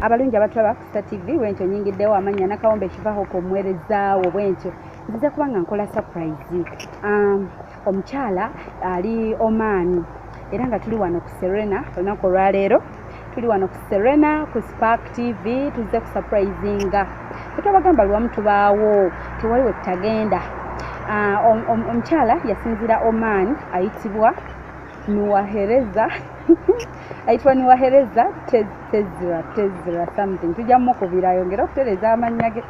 abalungi abatulaba ku Star TV bwentyo nyingiddewo amanya nakawombe kivaho komwerezaawo bwentyo nziza kuba nga nkola surprise. Omukyala ali Oman era nga tuli wano ku Serena olunaku olwaleero tuli wano ku Serena ku Spark TV tuzze ku surprisinga tetwabagamba lwamu tubaawo tewali we tutagenda. Omukyala yasinzira Oman ayitibwa Nuwahereza ayitibwa Nuwahereza Tezra something tujja mukubira yongera okutereza amannya ge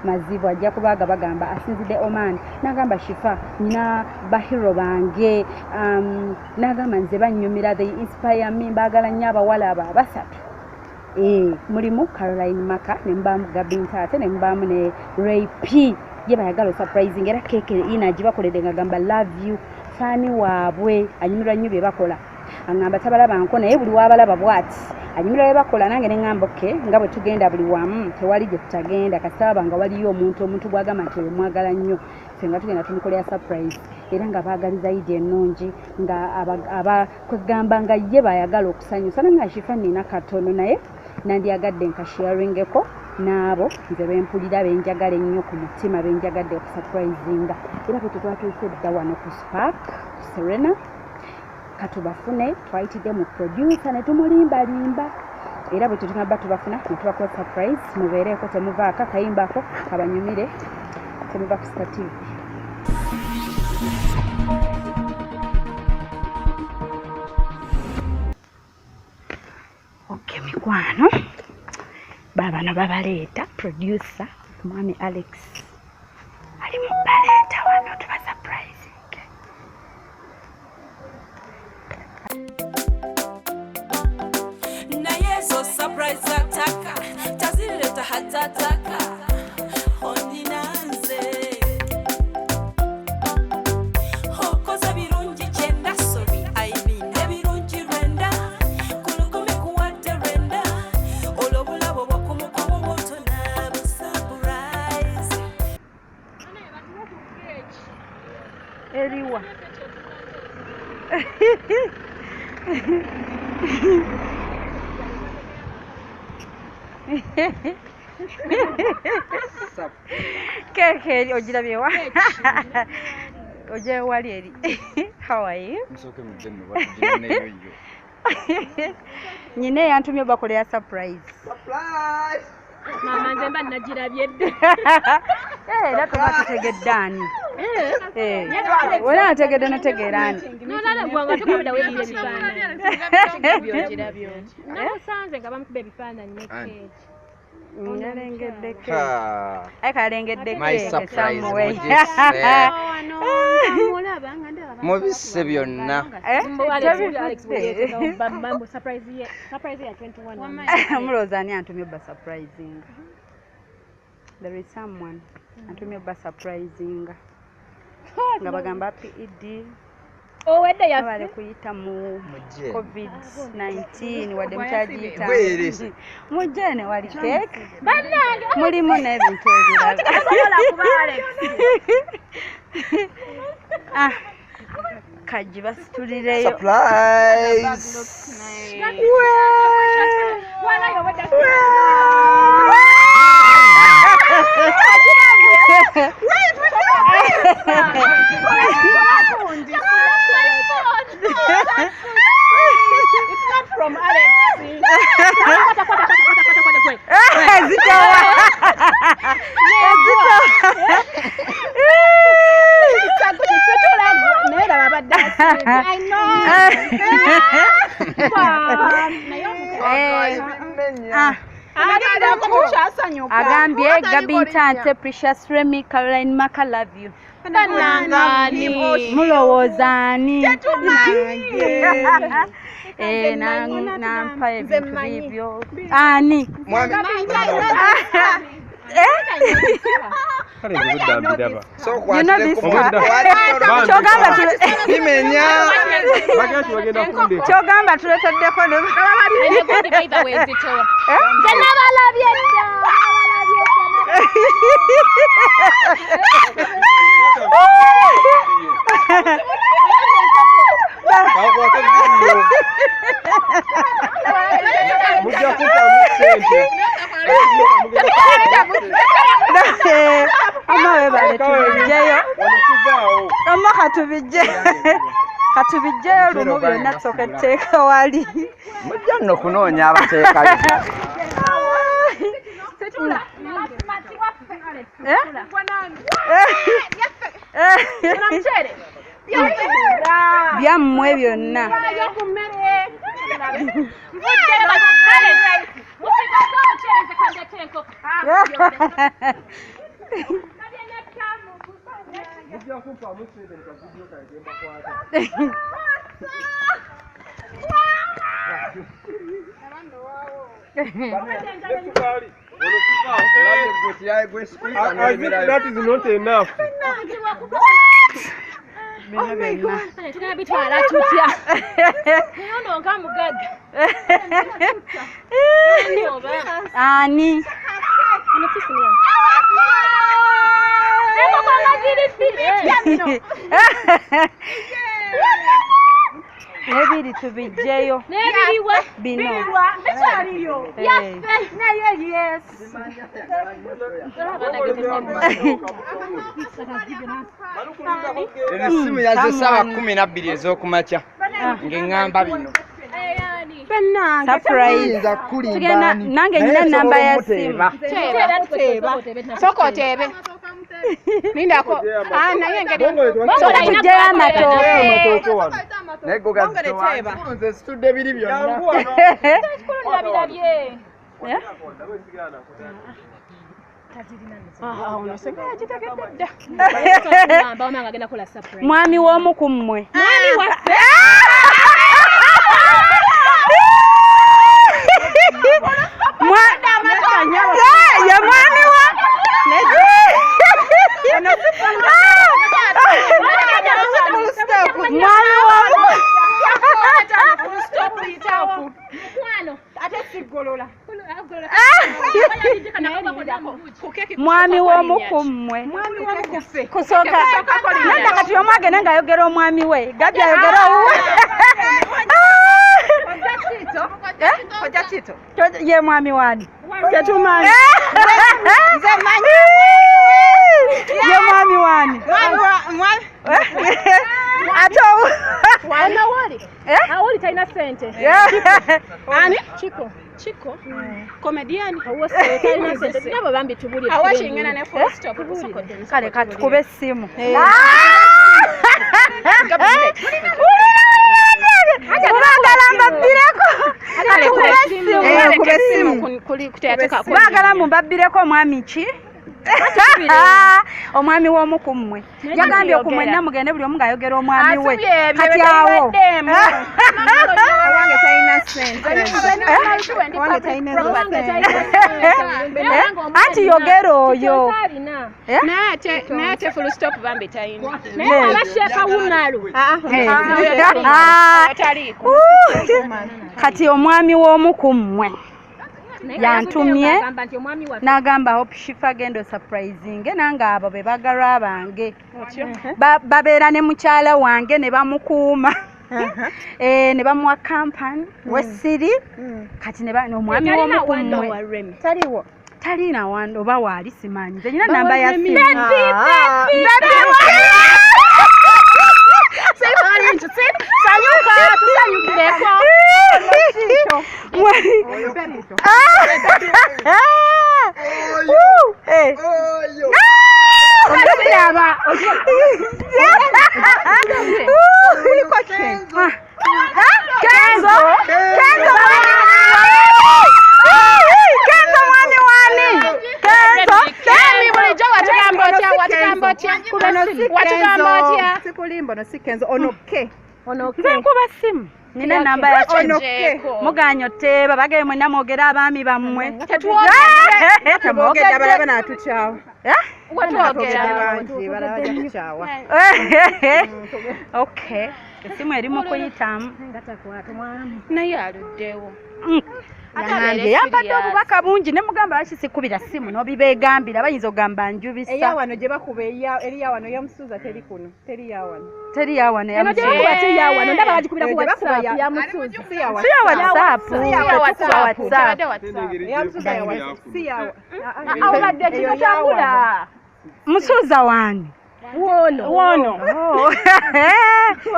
mazibu ajja kubaga bagamba asinzidde Oman nagamba Shifa nina bahiro bange nagamba nze bannyumira they inspire me mbagala nnyo abawala abo abasatu mulimu Caroline Maka ne mbamu Gabinta ate ne mbamu ne Ray P ye bayagala surprising era keke ina agibakoledde ngagamba love you fani waabwe anyumirwa nnyo bye bakola angamba tabalaba nko naye buli wabalaba bwati anyumirwa bye bakola nange ne ngamba okay nga bwe tugenda buli wamu tewali gye tutagenda kasaba nga waliyo omuntu bwagamba nti mwagala nnyo ffe nga tugenda tumukolera surprise era nga baagaliza ide ennungi nga abakugamba nga ye bayagala okusanyusa nange Shifa nina katono naye nandyagadde nkasharingeko naabo nze bempulira benjagala ennyo ku mutima benjagadde okusurprisinga era bwe twatuuse dda wano ku Spark Serena katubafune twayitidde mu producer ne tumulimbalimba era bwe tutungaba tubafuna ne tubakola surprise mubeereko temuvaako kayimbako kabanyumire temuva ku Star TV. Okay mikwano babano babaleeta producer mwami Alex ali mu baleeta wano tuba surprising. Na yeso surprise ataka tazileta hatataka ondinanze hokoza birungi chenda sobi aibine birungi renda kulukumi kuwate renda olobulabo bwakumukumu moto na surprise Eriwa Keke ojirabye wa oje wali eri how are you Msoke mjeni wajine yoyo nyine yantumye bakolera surprise Mama nze mba nagirabye dde. era tubatutegeddani wera nategedde notegerani Nolala gwanga tukabda webi ebifaananyi. Byogirabyo. Namusanze nga bamukuba ebifaananyi ne keeki. nalengedde ke ha kalengedde my ke surprise somewhere. mubisse byonna Mbo Alex bambo surprise ya 21. Mulowooza ani antumye ba surprising there is someone antumye ba surprising nga bagamba happy Eid Owedde ya bale kuyita mu mujje COVID-19 wadde mukyagiyita Bwerere. mujjene wali cake bannange mulimu n'ebintu ebirala Tasobola kuba Alex. kajji basitulireyo surprise Wala yobadde It's not from Alex. zitowa I know. agambye Gabinta nte Precious Remy Caroline Maka love you mulowooza ani nampa ebintu bibyo ani so You know this kyogamba kyogamba tuleteddeko Mujja kumpamu ssente. Amawe bale tubijjeyo. Amma katubijjeyo lumu byonna tusooke tuteeka wali. Mujja nno kunoonya abateekayo. Byammwe byonna. That is not enough. Tunabitwala tutya. Ono nga mugagga. Ani? Ono sisi ni. Eko kwa magiri fili. Nebiri tubijjeyo. Nebiriwa. Bino. Bikyaliyo. Yaffe. Naye yes. Essimu yazze ssaawa 12 ez'okumakya ng'eŋŋamba bino. Surprise. Tugenda nange nyina namba ya simu. Soko teebe. Nindako. Naye engeri. Soko tujjeyo amatooke. Naye go gazitowa. Nze situdde biri byonna. Birabye. Mwami w'omu ku mmwe. Ye mwami wa. Mwami w'omu. Mwami w'omu ku mmwe. Kusooka nanda kati omu agenda ng'ayogera omwami we Gabi ayogera owuwe. Ye mwami wani tetumanyi. Ye mwami wani ate Awoli. Awoli talina ssente. Ani? Chiko. Comedian. Awose talina ssente. Nabo bambi tubuli. Awashingana ne full stop. kale kati kuba essimu. Baagala mumbabbireko omwami ki? Omwami w'omu ku mmwe yagambye ku mwenna mugende buli omu ng'ayogera omwami we kati awo anti yogera oyo naate full stop bambi talina abasheka wunalu kati omwami w'omu ku mmwe yantumye n'agamba Hope Shifa agenda osurprising nange abo be bagalwa bange babeera ne mukyala wange ne bamukuuma ne bamuwa kampani wessiri kati omwami w'omu ku mmwe taliwo talina wanda oba waali simanyi nze nyina namba ya simu nkuba simu nina namba ya muganyo teeba bagaye mwenna mwogera abaami bammwe okay Essimu eri mu kuyitamu. Naye aluddewo. Yange yampadde obubaka bungi ne mugamba lwaki sikubira ssimu n'obibeegambira bayinza ogamba njubisa. Eyawano gye bakuba eri yawano yamusuuza teri kuno. Teri yawano. Teri yawano yamusuuza. Eno gye bakuba teri yawano ndaba bagikubira ku WhatsApp yamusuuza. Si ya WhatsApp. Awabadde kino kyabula. Musuuza wani? Wono.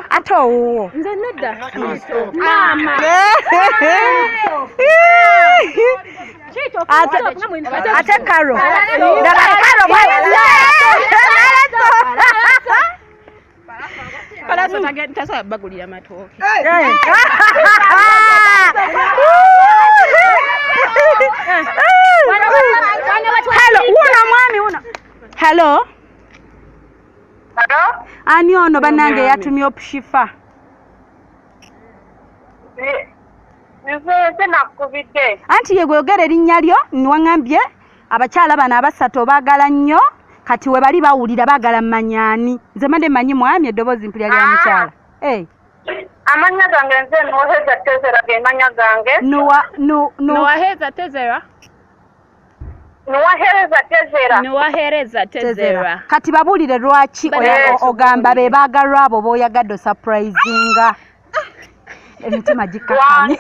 Ate owuwo. Nze nedda. Maama. Ate Karo. Palaso tasobola bagulira matooke. Hello, uno mwami uno. Hello. Hello? Ani ono bannange yatumye opushifa. Nze nakubidde. Anti ye gweyogera erinnya lyo niwaŋŋambye abakyala bano abasatu obaagala nnyo kati we bali bawulira baagala mmanyaani. Nze mande mmanyi mwami eddoboozi mpulya lya mukyala. Amanya gange nze Nuwaheza Tezera ge manya gange. Nuwaheza Tezera. Nuwahereza Tezera. Kati babuulire lwaki ogamba be baagalwa abo b'oyagadde osurprisinga. Emitima gikkakkanye.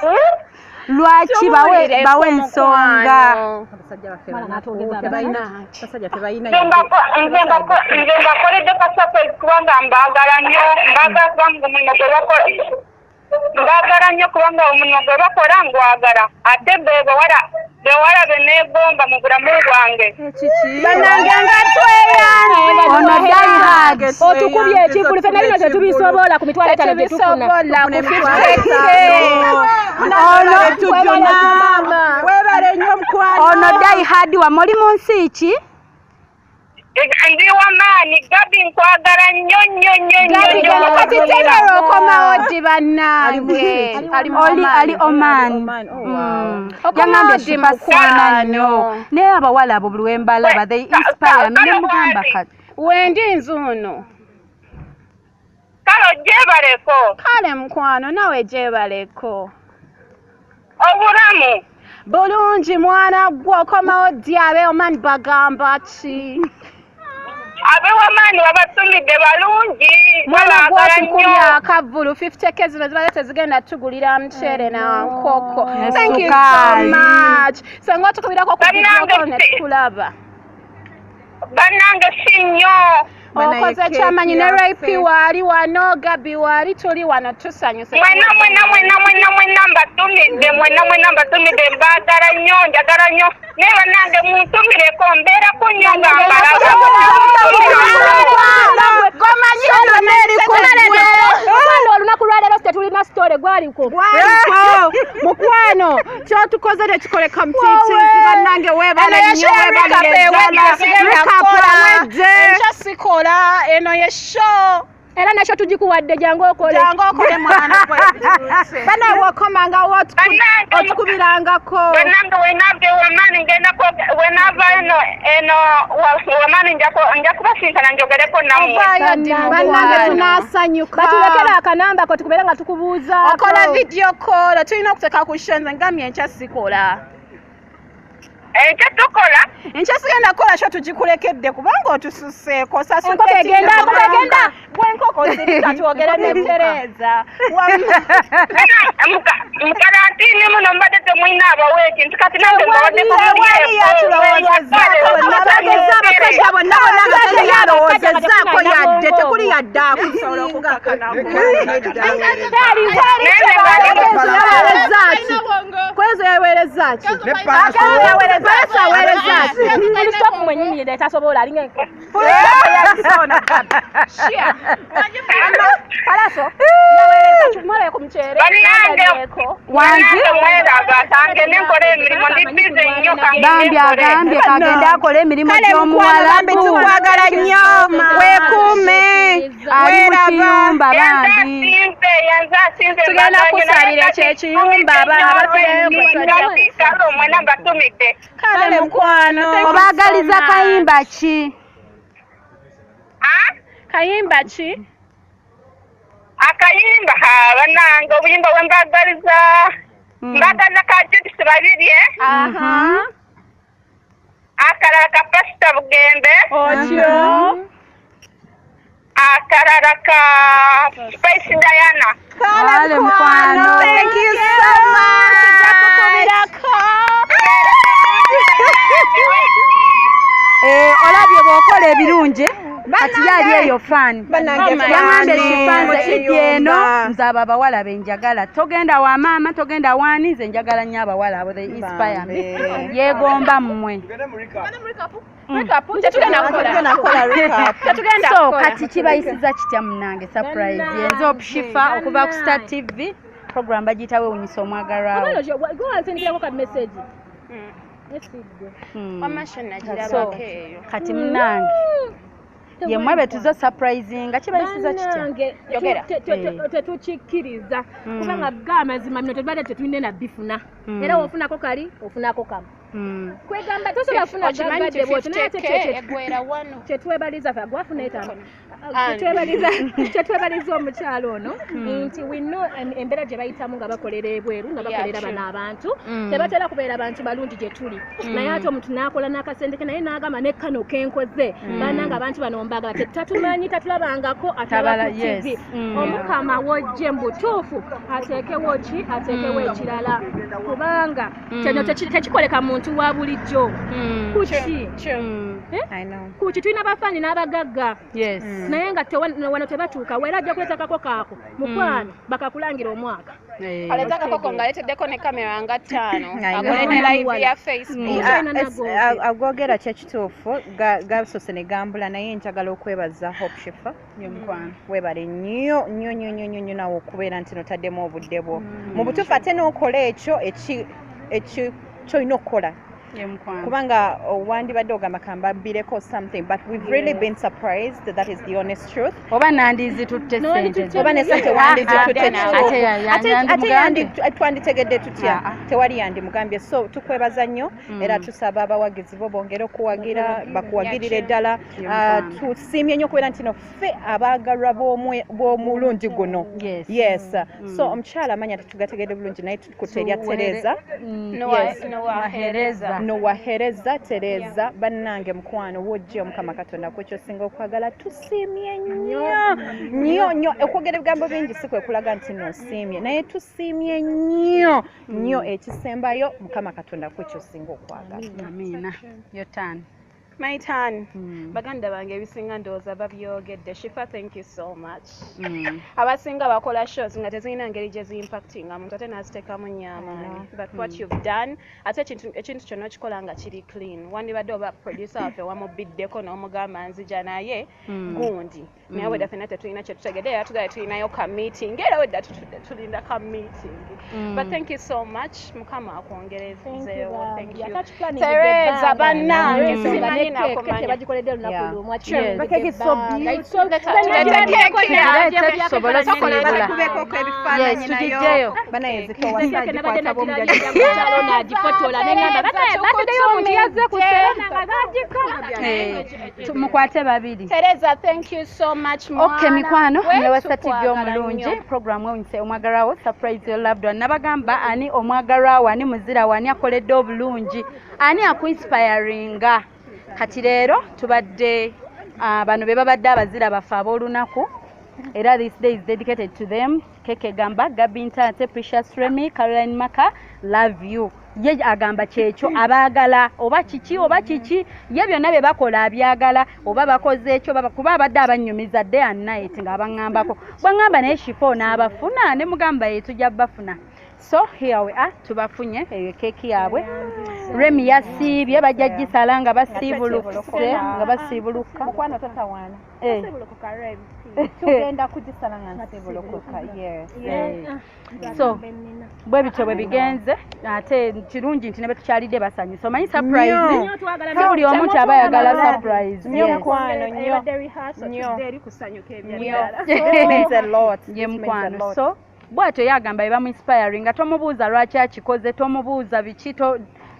Lwaki bawe ensonga. Nze mbakoledde ka surprise kubanga mbaagala nnyo. Mbaagala nnyo kubanga omulimu gwe bakola ngwagala. Ate bewala beneegomba mu bulamu bwange. Bannange nga tweyanga. Ono Diehard. Otukubye ekivulu fenna bino tetubisobola ku mitwalo 5 gye tufuna. Webale nnyo mukwano. Ono Diehard wamwe oli mu nsi ki? Ndi wamaani Gabi nkwagala nnyo. Kati Tezera okomawo ddi bannange. Ali Oman. Yaŋŋambye shifasaana nnyo. Naye abawala abo buli we mbalaba they inspire me ne mugamba kati. Wendi nzuno. Kale gyebaleko. Kale mukwano nawe gyebaleko. Obulamu. Bulungi mwana gwe okomawo ddi abe Oman bagamba ki? Abewamaani wabatumidde balungi. Mwana gwotukubye akavulu 50k zino zibayo tezigenda tugulira mchere na nkoko. Thank you so much. Senga tukubirako ku video ne tukulaba. Bannange si nnyo. Okoze kyamanyi ne Rapi wali wano Gabi wali tuli wano tusanyuse. Mwena mbatumidde mbaagala nnyo njagala nnyo. Naye bannange muntumireko mbeerako nnyo nga mbalaga. Olunaku lwaleero tetulina sitore gwaliko. Mukwano kyotukoze tekikoleka mutiitiizi bannange weebale nnyo enkya sikola eno ye show era nakyo tugikuwadde jangu okole mwana bana wokomanga otukubirangako bannange wenave wamaani ngendako wenava eno wamaani nja kubasinkana njogereko nammwe bannange tunasanyuka batulekera akanamba ko tukubeera nga tukubuuzaako okola video call tulina okuteeka ku show nze ngamye enkya sikola enkya tukola enkya sigenda kukola kyo tugikulekedde kubanga otususeeko sasugenda bwenkoko zirika twogere ne Tereza mukarantini muno mbadde temwina abaweeki nti kati nange abasajja bonna yalowoozezaako yadde tekuli yadde akusobola okugakanamu kwezo yaweerezaki agambye kagenda akola emirimu gy'omuwalabu tukwagala nnyo weekuume weeraba bambi tugenda kusalira kyekiyumba kale mukwano obaagaliza kayimba ki? Kayimba ki? akayimba banange obuyimba bwe mbagaliza mbagaliza ka Judith babiri akalala ka Pastor Bugembe Otyo. akalala ka Spice Diana. Kale mukwano. Thank you so much. Jakukubirako. Olabye bw'okola ebirungi kati yali eyo fan yamande shifanze idyeno nzaba abawala benjagala togenda wa mama togenda wani nze njagala nnyo abawala abo they inspire me yegomba mmwe so kati kibayisiza kitya munange surprise yenza okushifa okuva ku Star TV program bagiyita weewunyisa omwagalwawo kati munange yemwe betuzo surprising kibayisiza kitya tetukikkiriza kubanga gamazima mino tebadde tetulina na bifuna era wofunako kali ofunako kamu kwegamba tosobola kufuna gagadde bwoti naye kyetwebaliza gwafuna etaano kyetwebaliza omukyalo ono nti wino embeera gye bayitamu nga bakolera ebweru nga bakolera bano abantu tebatera kubeera abantu balungi gye tuli naye ate omuntu n'akola n'akasente ke naye n'agamba n'ekkano kenkoze bananga abantu bano mbagala tetatumanyi tatulabangako ataba ku TV omukama wojje mu butuufu ateekewo ki ateekewo ekirala kubanga kino tekikoleka muntu wa bulijjo kuki kuki tulina abafaani n'abagagga naye nga wano tebatuuka weera ajja kuleetakako kaako mukwano bakakulangira omwaka aleta kakoko ngaleteddeko ne kamera nga 5 agole ne live ya Facebook agogera kyekituufu gasoose ne gambula naye njagala okwebaza Hope Shifa webale nnyo nawe okubeera nti notaddemu obudde bwo mu butuufu ate n'okola ekyo kyolina okukola kubanga wandibadde ogamba kambabireko something but we've really been surprised that is the honest truth oba nandizi tutte sente oba ne sente wandizi tutte ate twanditegedde tutya tewali yandi mugambye so tukwebaza nnyo era tusaba abawagizi bo bongere okuwagira bakuwagirire ddala tusiimye nnyo okubeera nti no ffe abaagalwa b'omulundi guno yes so omukyala amanya tetugategedde bulungi naye tukutte erya Tereza nowahereza Tereza bannange mukwano wojje omukama Katonda kwekyo singa okwagala tusiimye nnyo okwogera ebigambo bingi si kwe kulaga nti nosiimye naye tusiimye nnyo ekisembayo mukama Katonda kwekyo singa okwagala amina yotan my turn baganda bange ebisinga ndowooza babyogedde Shifa thank you so much abasinga bakola shows nga tezirina ngeri gye ziimpactinga muntu ate n'aziteekamu nnyo amaanyi but what you've done ate ekintu kyonna okikola nga kiri clean wandibadde oba producer waffe wamubiddeko n'omugamba nzija naye gundi naye wedda ffenna tetulina kyetutegedde era tugale tulinayo ka meeting era wedda tutudde tulinda ka meeting but thank you so much mukama akwongerezeewo thank you Tereza bannange simanyi nakumanya bagikoledde olunaku lumwa bakubekoko ebifaananyi nayo nagifotola negamba batuddeyo omuntu yazze kuseera mukwate babiri Tereza thank you so much okay mikwano newa Star TV omulungi program wewunyise omwagalwawo surprise your loved one nabagamba ani omwagalwawo ani muzira wani akoledde obulungi ani akuinspiringa kati leero tubadde bano be babadde abazira baffe ab'olunaku era this day is dedicated to them Keke Gamba, Gabi Ntate, Precious Remy, Caroline Maka, love you. Ye agamba kyekyo abagala oba kiki ye byonna bye bakola abyagala oba bakoze ekyo kuba abadde abanyumiza day and night nga abangambako bwangamba naye Shifa n'abafuna ne mugamba ye tujja bafuna so here we are tubafunye keki yaabwe Remy yasiibye bajja gisala nga basiibuluka mukwano tatawaana basibulukuka Remy tugenda kugisala nga nsibulukuka so bwe bityo bwe bigenze ate kirungi nti ne betukyalidde basanyusa omanyi surprise buli omuntu aba ayagala surprise nnyo mukwano nnyo ye mukwano so bw'atyo yagamba ebamu inspiring nga tomubuuza lwaki akikoze tomubuuza biki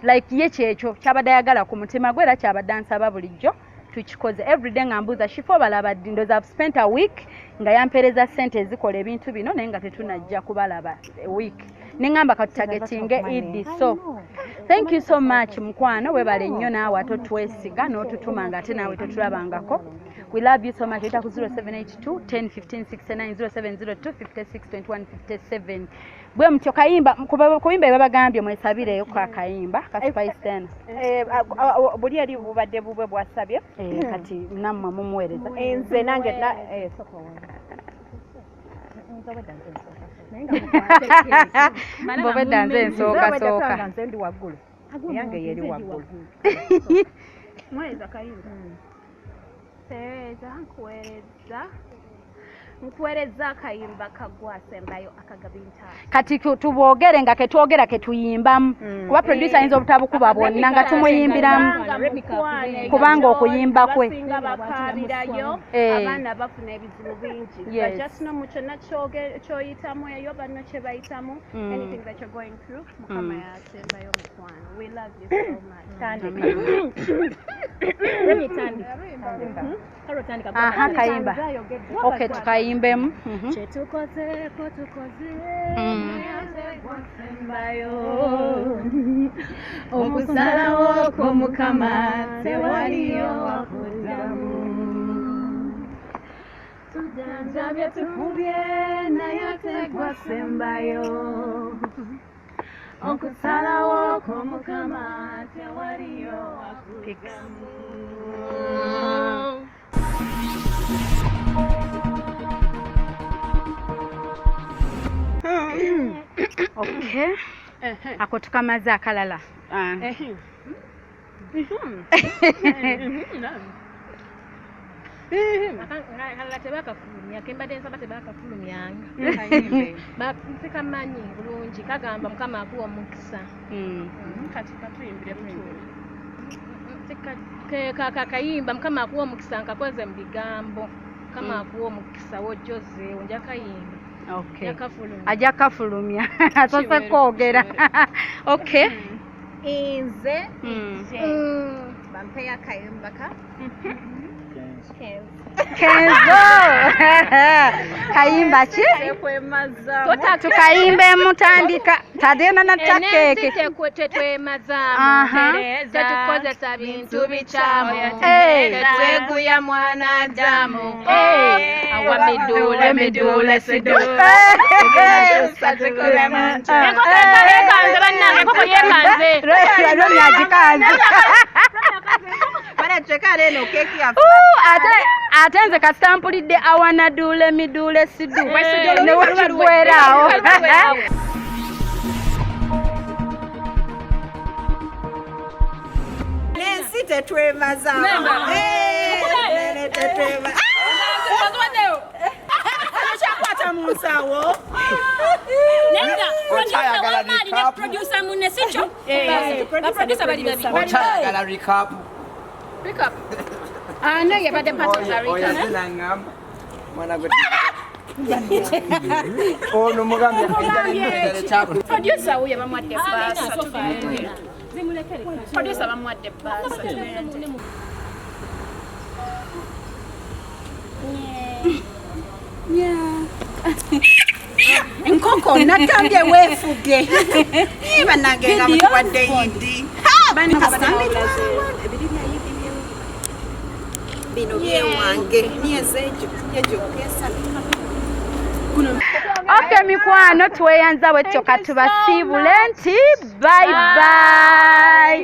like ye kyekyo kyabadde ayagala ku mutima gwe era kyabadde ansaba bulijjo tukikoze everyday ngambuza shifo balaba ndoza I've spent a week nga yampereza sente ezikola ebintu bino naye nga tetunajja kubalaba a week nengamba katutagetinge idi so thank you so much mukwano webale nnyo naawe atotwesiga n'otutuma ate naawe totulabangako we love you so much ita ku 0782 10 15 69 0702 56 21 57 bwe mutyo kayimba kubimba babagambye mwesabireyo kwa kayimba ka spice tena buli ali bubadde bubwe bwasabye kati namma mumuwereza nze nange soko Bobe danze ensooka nze ndi waggulu yange yeri waggulu mweza kayimba nkuweereza akayimba kagwasembayo akagabinta kati tubogere nga ketwogera ketuyimbamu kuba producer ayinza obutabukuba bwonna nga tumuyimbiramu kubanga okuyimba kwe basinga bakabirayo abaana bafuna ebizibu bingi just no mucho kyoyitamu eyo banno kye bayitamu anything that you're going through mukama yasembayo mukwano we love you so much aha kayimba okay tukayimbemu Chetukoze omusalawo kw'omukama tewaliyo wakuddamu tujanjabye tufubye naye tegwasembayo okusalawo kw'omukama tewaliyo wakuddamu okay ako tukamaze akalala akalala tebakafulumya kembadde nsaba tebakafulumyanga sikamanyi bulungi kagamba mukama akuwa omukisa kati katuyimbire kakayimba mukama akuwa omukisa nkakoze mu bigambo mukama akuwa omukisa wojjozeewo njakayimba okay ajja kafulumya atose kwogera okay nze bampeyo akayimba ka Kenzo kayimba ki tukayimbe mutandika tadena na takeke tetwemazaamu tetukozesa bintu bikyamu tetweguya mwanadamu awa midule sidu ekanze bannange koko yekanze ate nze kasitampulidde awanadule midule sidu newekigweraawo nensi tetwemazaamu kyakwata mu nsawo okyayagala recap ano yabadde oyazinangamba mwana gwe ono mugambye producer uyo bamwadde baasa producer bamwadde baasa enkoko natambye weefuge bannange nga mutuwadde yindi bino byewange niyezejo okay mikwano tweyanza bwetyo katubasiibule nti bye bye.